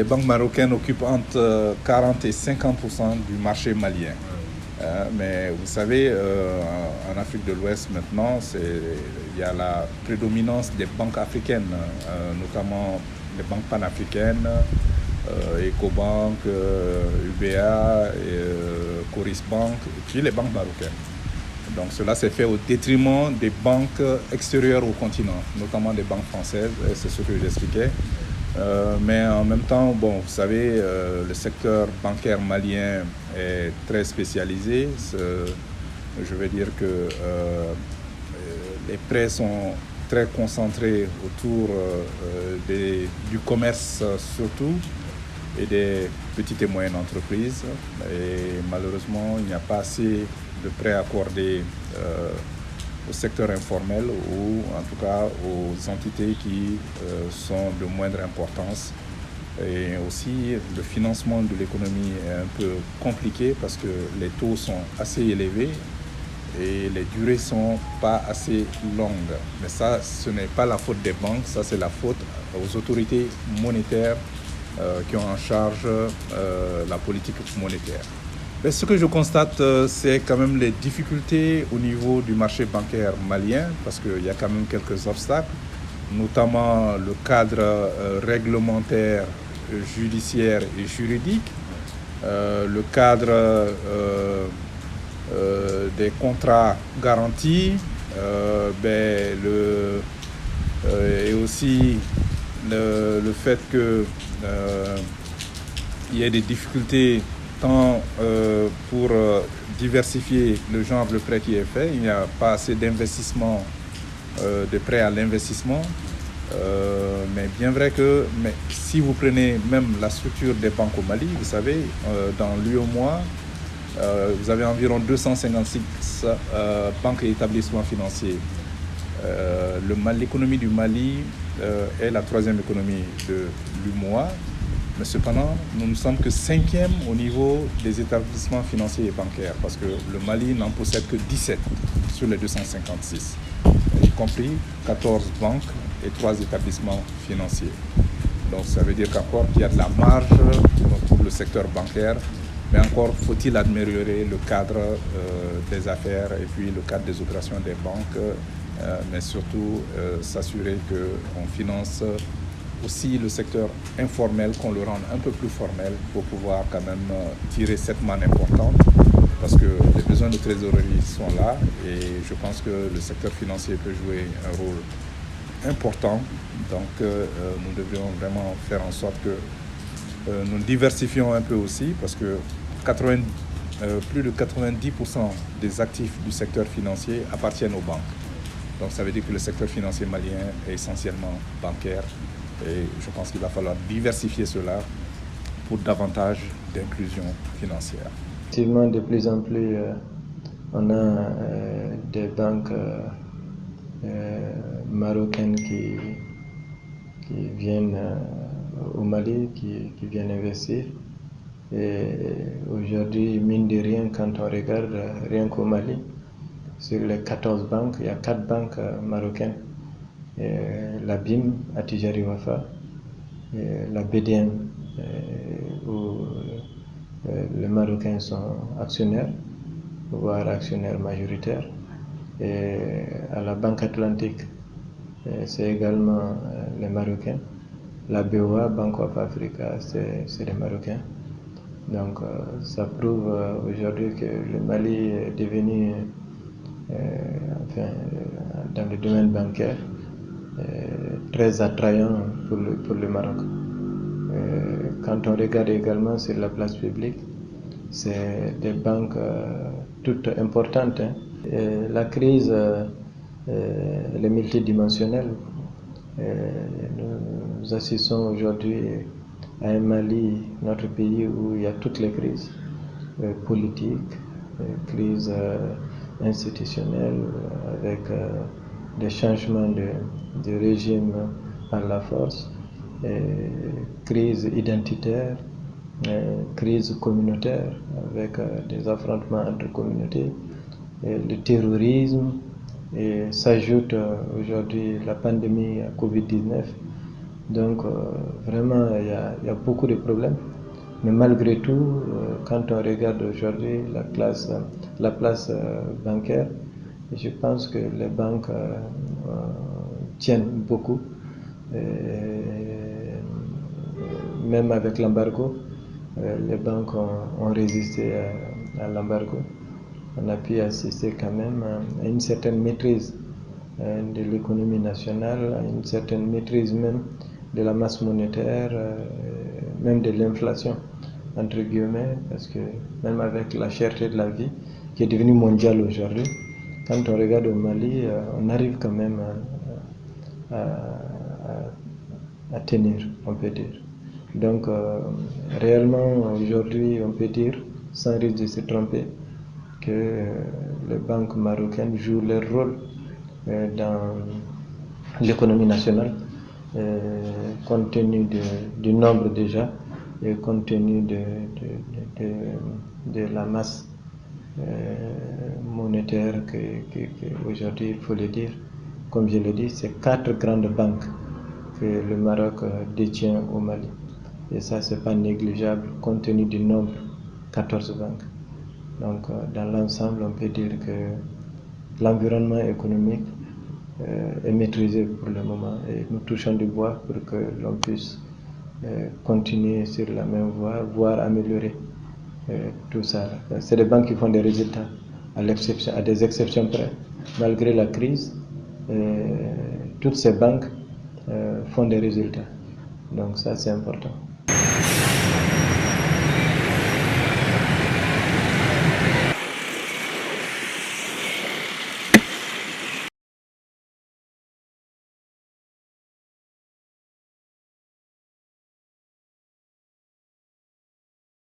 les banques marocaines occupent entre 40 et 50% du marché malien. Mais vous savez, en Afrique de l'Ouest maintenant, il y a la prédominance des banques africaines, notamment les banques panafricaines, Ecobank, UBA, Coris Bank, et puis les banques marocaines. Donc cela s'est fait au détriment des banques extérieures au continent, notamment des banques françaises, et c'est ce que j'expliquais. Mais en même temps, bon, vous savez, le secteur bancaire malien est très spécialisé. Je veux dire que les prêts sont très concentrés autour du commerce surtout et des petites et moyennes entreprises. Et malheureusement, il n'y a pas assez de prêts accordés au secteur informel ou en tout cas aux entités qui sont de moindre importance. Et aussi, le financement de l'économie est un peu compliqué parce que les taux sont assez élevés et les durées ne sont pas assez longues. Mais ça, ce n'est pas la faute des banques, ça c'est la faute aux autorités monétaires qui ont en charge la politique monétaire. Mais ce que je constate, c'est quand même les difficultés au niveau du marché bancaire malien, parce qu'il y a quand même quelques obstacles, notamment le cadre réglementaire, judiciaire et juridique, le cadre des contrats garantis, et aussi le fait que il y ait des difficultés tant pour diversifier le genre de prêt qui est fait. Il n'y a pas assez d'investissement, de prêts à l'investissement. Mais bien vrai que si vous prenez même la structure des banques au Mali, vous savez, dans l'UEMOA, vous avez environ 256 banques et établissements financiers. L'économie du Mali est la troisième économie de l'UEMOA. Mais cependant, nous ne sommes que 5e au niveau des établissements financiers et bancaires, parce que le Mali n'en possède que 17 sur les 256, y compris 14 banques et 3 établissements financiers. Donc ça veut dire qu'encore qu'il y a de la marge pour le secteur bancaire, mais encore faut-il améliorer le cadre des affaires et puis le cadre des opérations des banques, mais surtout s'assurer qu'on finance aussi le secteur informel, qu'on le rende un peu plus formel pour pouvoir quand même tirer cette manne importante, parce que les besoins de trésorerie sont là et je pense que le secteur financier peut jouer un rôle important. Donc nous devrions vraiment faire en sorte que nous diversifions un peu aussi, parce que plus de 90% des actifs du secteur financier appartiennent aux banques. Donc ça veut dire que le secteur financier malien est essentiellement bancaire. Et je pense qu'il va falloir diversifier cela pour davantage d'inclusion financière. Effectivement, de plus en plus, on a des banques marocaines qui viennent au Mali, qui viennent investir. Et aujourd'hui, mine de rien, quand on regarde rien qu'au Mali, sur les 14 banques, il y a 4 banques marocaines. La BIM à Tijari Wafa, la BDM où les Marocains sont actionnaires, voire actionnaires majoritaires, et à la Banque Atlantique, c'est également les Marocains. La BOA, Bank of Africa, c'est les Marocains. Donc ça prouve aujourd'hui que le Mali est devenu, dans le domaine bancaire, très attrayant pour le Maroc. Quand on regarde également sur la place publique, c'est des banques toutes importantes. La crise elle est multidimensionnelle. Nous assistons aujourd'hui à un Mali, notre pays, où il y a toutes les crises politiques, crises institutionnelles, avec des changements de régime par la force, crise identitaire, crise communautaire avec des affrontements entre communautés, le terrorisme, et s'ajoute aujourd'hui la pandémie Covid-19. Donc vraiment, il y a beaucoup de problèmes. Mais malgré tout, quand on regarde aujourd'hui la place bancaire, je pense que les banques tiennent beaucoup. Même avec l'embargo, les banques ont résisté à l'embargo. On a pu assister quand même à une certaine maîtrise de l'économie nationale, à une certaine maîtrise même de la masse monétaire, même de l'inflation, entre guillemets, parce que même avec la cherté de la vie qui est devenue mondiale aujourd'hui, quand on regarde au Mali, on arrive quand même à tenir, on peut dire. Donc réellement aujourd'hui, on peut dire, sans risque de se tromper, que les banques marocaines jouent leur rôle dans l'économie nationale, compte tenu du nombre déjà et compte tenu de la masse monétaire qu'aujourd'hui, il faut le dire, comme je l'ai dit, c'est 4 grandes banques que le Maroc détient au Mali. Et ça, c'est pas négligeable compte tenu du nombre, 14 banques. Donc, dans l'ensemble, on peut dire que l'environnement économique est maîtrisé pour le moment et nous touchons du bois pour que l'on puisse continuer sur la même voie, voire améliorer tout ça. C'est des banques qui font des résultats, à des exceptions près. Malgré la crise, toutes ces banques font des résultats. Donc ça, c'est important.